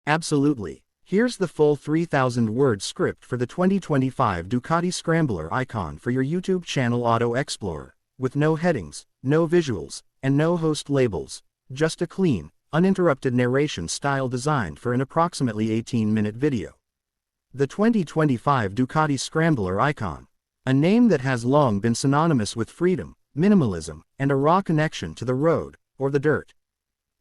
Absolutely. Here's the full 3,000-word script for the 2025 Ducati Scrambler Icon for your YouTube channel Auto Xplorer, with no headings, no visuals, and no host labels, just a clean, uninterrupted narration style designed for an approximately 18-minute video. The 2025 Ducati Scrambler Icon, a name that has long been synonymous with freedom, minimalism, and a raw connection to the road, or the dirt.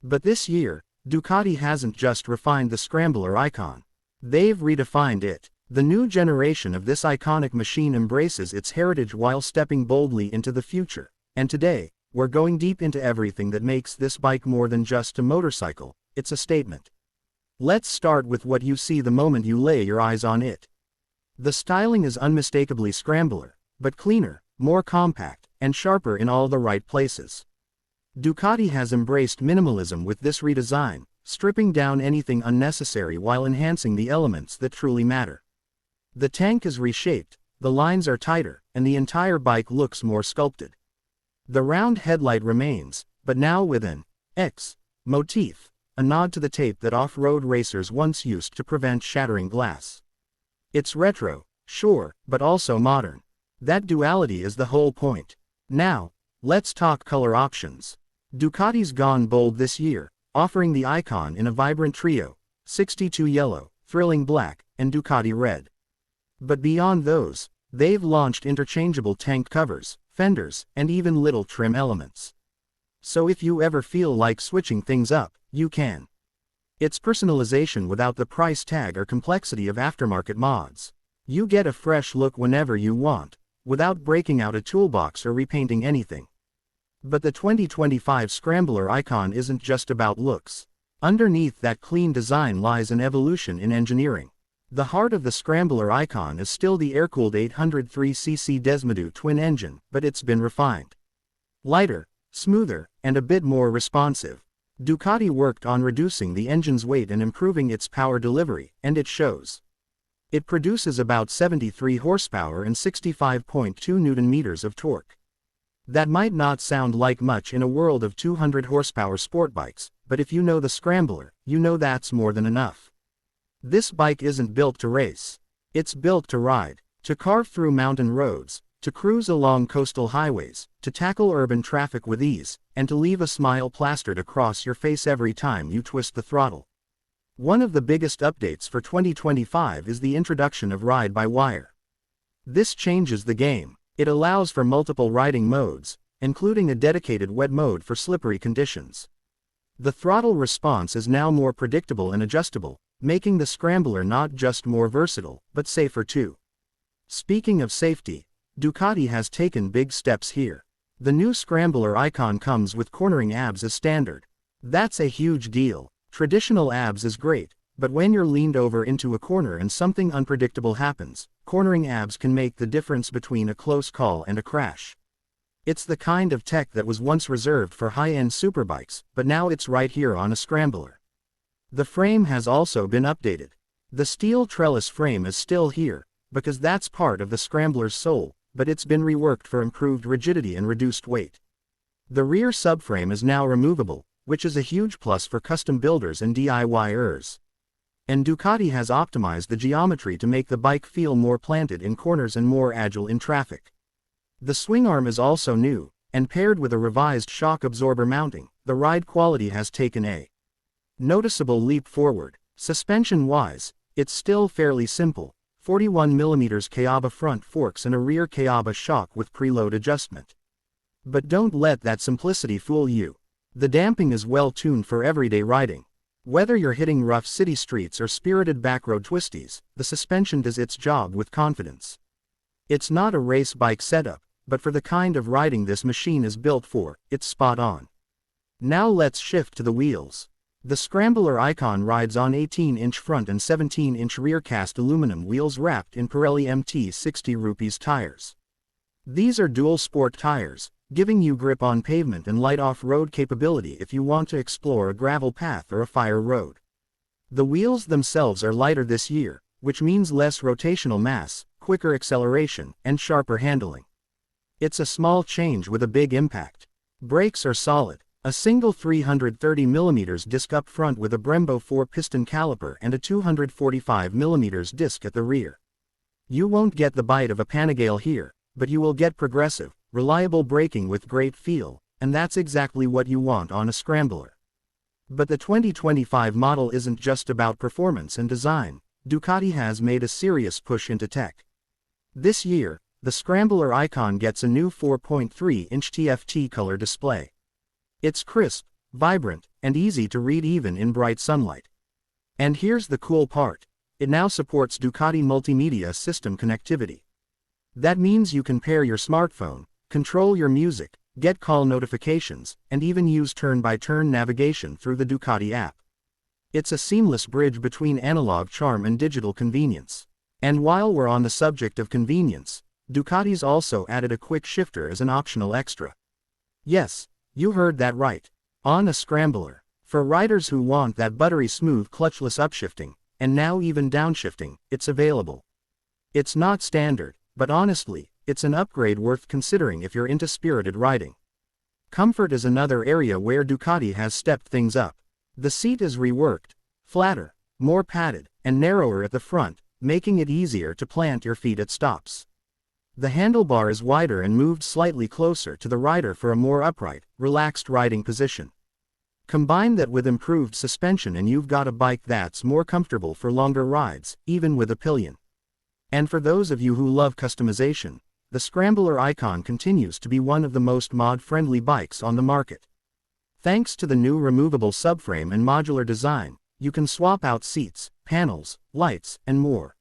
But this year, Ducati hasn't just refined the Scrambler Icon. They've redefined it. The new generation of this iconic machine embraces its heritage while stepping boldly into the future. And today, we're going deep into everything that makes this bike more than just a motorcycle. It's a statement. Let's start with what you see the moment you lay your eyes on it. The styling is unmistakably Scrambler, but cleaner, more compact, and sharper in all the right places. Ducati has embraced minimalism with this redesign, stripping down anything unnecessary while enhancing the elements that truly matter. The tank is reshaped, the lines are tighter, and the entire bike looks more sculpted. The round headlight remains, but now with an X motif, a nod to the tape that off-road racers once used to prevent shattering glass. It's retro, sure, but also modern. That duality is the whole point. Now, let's talk color options. Ducati's gone bold this year, offering the Icon in a vibrant trio, 62 yellow, thrilling black, and Ducati red. But beyond those, they've launched interchangeable tank covers, fenders, and even little trim elements. So if you ever feel like switching things up, you can. It's personalization without the price tag or complexity of aftermarket mods. You get a fresh look whenever you want, without breaking out a toolbox or repainting anything. But the 2025 Scrambler Icon isn't just about looks. Underneath that clean design lies an evolution in engineering. The heart of the Scrambler Icon is still the air-cooled 803cc Desmodoo twin engine, but it's been refined. Lighter, smoother, and a bit more responsive. Ducati worked on reducing the engine's weight and improving its power delivery, and it shows. It produces about 73 horsepower and 65.2 Nm of torque. That might not sound like much in a world of 200 horsepower sport bikes, but if you know the Scrambler, you know that's more than enough. This bike isn't built to race. It's built to ride, to carve through mountain roads, to cruise along coastal highways, to tackle urban traffic with ease, and to leave a smile plastered across your face every time you twist the throttle. One of the biggest updates for 2025 is the introduction of ride-by-wire. This changes the game. It allows for multiple riding modes, including a dedicated wet mode for slippery conditions. The throttle response is now more predictable and adjustable, making the Scrambler not just more versatile, but safer too. Speaking of safety, Ducati has taken big steps here. The new Scrambler Icon comes with cornering ABS as standard. That's a huge deal. Traditional ABS is great, but when you're leaned over into a corner and something unpredictable happens, cornering ABS can make the difference between a close call and a crash. It's the kind of tech that was once reserved for high-end superbikes, but now it's right here on a Scrambler. The frame has also been updated. The steel trellis frame is still here, because that's part of the Scrambler's soul, but it's been reworked for improved rigidity and reduced weight. The rear subframe is now removable, which is a huge plus for custom builders and DIYers. And Ducati has optimized the geometry to make the bike feel more planted in corners and more agile in traffic. The swing arm is also new, and paired with a revised shock absorber mounting, the ride quality has taken a noticeable leap forward. Suspension-wise, it's still fairly simple, 41mm Kayaba front forks and a rear Kayaba shock with preload adjustment. But don't let that simplicity fool you. The damping is well tuned for everyday riding. Whether you're hitting rough city streets or spirited backroad twisties, the suspension does its job with confidence. It's not a race bike setup, but for the kind of riding this machine is built for, it's spot on. Now let's shift to the wheels. The Scrambler Icon rides on 18-inch front and 17-inch rear cast aluminum wheels wrapped in Pirelli MT 60 rupees tires. These are dual sport tires, giving you grip on pavement and light off-road capability if you want to explore a gravel path or a fire road. The wheels themselves are lighter this year, which means less rotational mass, quicker acceleration, and sharper handling. It's a small change with a big impact. Brakes are solid, A single 330mm disc up front with a Brembo 4-piston caliper and a 245mm disc at the rear. You won't get the bite of a Panigale here, but you will get progressive, reliable braking with great feel, and that's exactly what you want on a Scrambler. But the 2025 model isn't just about performance and design. Ducati has made a serious push into tech. This year, the Scrambler Icon gets a new 4.3-inch TFT color display. It's crisp, vibrant, and easy to read even in bright sunlight. And here's the cool part. It now supports Ducati multimedia system connectivity. That means you can pair your smartphone, control your music, get call notifications, and even use turn-by-turn navigation through the Ducati app. It's a seamless bridge between analog charm and digital convenience. And while we're on the subject of convenience, Ducati's also added a quick shifter as an optional extra. Yes, you heard that right. On a Scrambler. For riders who want that buttery smooth clutchless upshifting, and now even downshifting, it's available. It's not standard, but honestly, it's an upgrade worth considering if you're into spirited riding. Comfort is another area where Ducati has stepped things up. The seat is reworked, flatter, more padded, and narrower at the front, making it easier to plant your feet at stops. The handlebar is wider and moved slightly closer to the rider for a more upright, relaxed riding position. Combine that with improved suspension and you've got a bike that's more comfortable for longer rides, even with a pillion. And for those of you who love customization, the Scrambler Icon continues to be one of the most mod-friendly bikes on the market. Thanks to the new removable subframe and modular design, you can swap out seats, panels, lights, and more.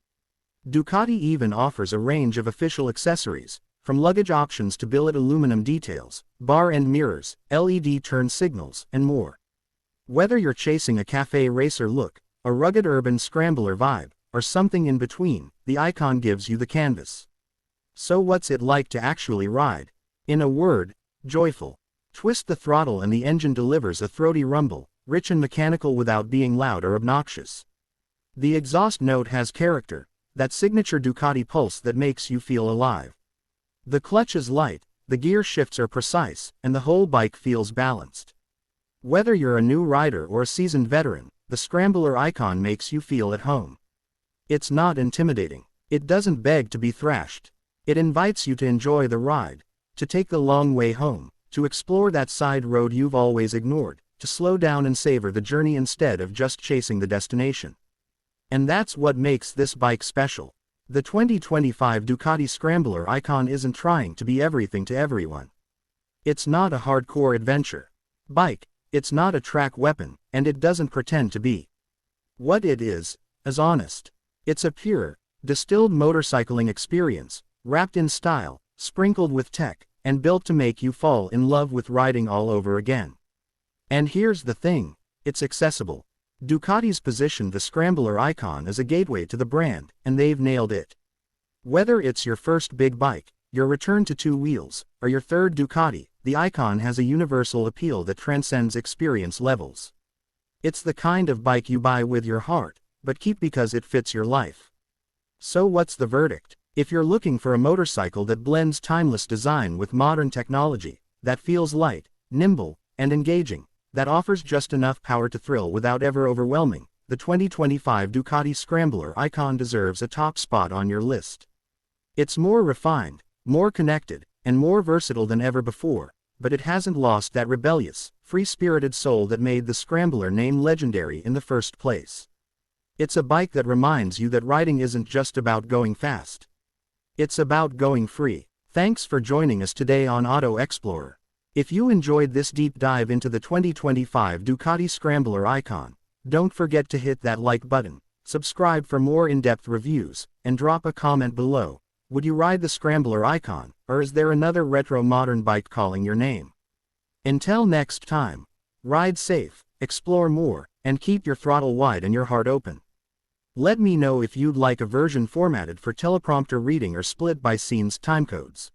Ducati even offers a range of official accessories, from luggage options to billet aluminum details, bar end mirrors, LED turn signals, and more. Whether you're chasing a cafe racer look, a rugged urban scrambler vibe, or something in between, the Icon gives you the canvas. So what's it like to actually ride? In a word, joyful. Twist the throttle and the engine delivers a throaty rumble, rich and mechanical without being loud or obnoxious. The exhaust note has character, that signature Ducati pulse that makes you feel alive. The clutch is light, the gear shifts are precise, and the whole bike feels balanced. Whether you're a new rider or a seasoned veteran, the Scrambler Icon makes you feel at home. It's not intimidating. It doesn't beg to be thrashed. It invites you to enjoy the ride, to take the long way home, to explore that side road you've always ignored, to slow down and savor the journey instead of just chasing the destination. And that's what makes this bike special. The 2025 Ducati Scrambler Icon isn't trying to be everything to everyone. It's not a hardcore adventure bike, it's not a track weapon, and it doesn't pretend to be. What it is honest. It's a pure, distilled motorcycling experience, wrapped in style, sprinkled with tech, and built to make you fall in love with riding all over again. And here's the thing, it's accessible. Ducati's positioned the Scrambler Icon as a gateway to the brand, and they've nailed it. Whether it's your first big bike, your return to two wheels, or your third Ducati, the Icon has a universal appeal that transcends experience levels. It's the kind of bike you buy with your heart, but keep because it fits your life. So what's the verdict? If you're looking for a motorcycle that blends timeless design with modern technology, that feels light, nimble, and engaging, that offers just enough power to thrill without ever overwhelming, the 2025 Ducati Scrambler Icon deserves a top spot on your list. It's more refined, more connected, and more versatile than ever before, but it hasn't lost that rebellious, free-spirited soul that made the Scrambler name legendary in the first place. It's a bike that reminds you that riding isn't just about going fast. It's about going free. Thanks for joining us today on Auto Explorer. If you enjoyed this deep dive into the 2025 Ducati Scrambler Icon, don't forget to hit that like button, subscribe for more in-depth reviews, and drop a comment below. Would you ride the Scrambler Icon, or is there another retro modern bike calling your name? Until next time, ride safe, explore more, and keep your throttle wide and your heart open. Let me know if you'd like a version formatted for teleprompter reading or split by scenes timecodes.